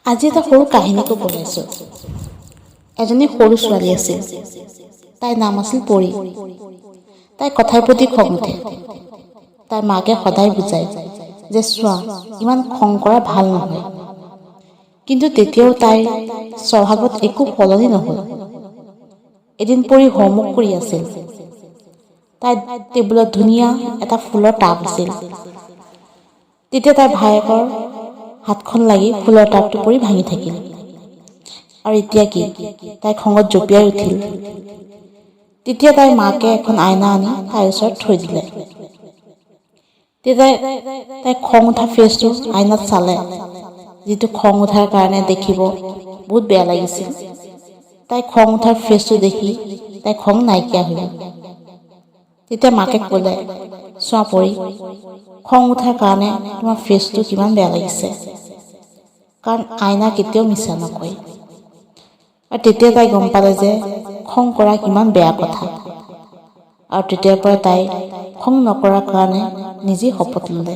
আজি এটা সৰু কাহিনীকে বনাইছোঁ। এজনী সৰু ছোৱালী আছিল। তাইৰ নাম আছিল পৰী। তাইৰ কথাৰ প্ৰতি খং উঠে। তাইৰ মাকে সদায় বুজায় যে চোৱা, ইমান খং কৰা ভাল নহয়। কিন্তু তেতিয়াও তাইৰ স্বভাৱত একো সলনি নহ'ল। এদিন পৰী হোমৱৰ্ক কৰি আছিল। তাইৰ টেবুলত ধুনীয়া এটা ফুলৰ টাব আছিল। তেতিয়া তাইৰ ভায়েকৰ হাতখন লাগি ফুলৰ টাবটো পৰি ভাঙি থাকিল। আৰু এতিয়া কি? তাই খঙত জঁপিয়াই উঠিল। তেতিয়া তাইৰ মাকে এখন আইনা আনি তাইৰ ওচৰত থৈ দিলে। তেতিয়া তাই খং উঠা ফেচটো আইনাত চালে, যিটো খং উঠাৰ কাৰণে দেখিব বহুত বেয়া লাগিছিল। তাই খং উঠাৰ ফেচটো দেখি তাই খং নাইকিয়া হৈ গ'ল। তেতিয়া মাকে ক'লে, চোৱা পৰী, খং উঠাৰ কাৰণে তোমাৰ ফেচটো কিমান বেয়া লাগিছে, কাৰণ আইনা কেতিয়াও মিছা নকয়। আৰু তেতিয়া তাই গম পালে যে খং কৰা কিমান বেয়া কথা। আৰু তেতিয়াৰ পৰা তাই খং নকৰাৰ কাৰণে নিজেই শপত ল'লে।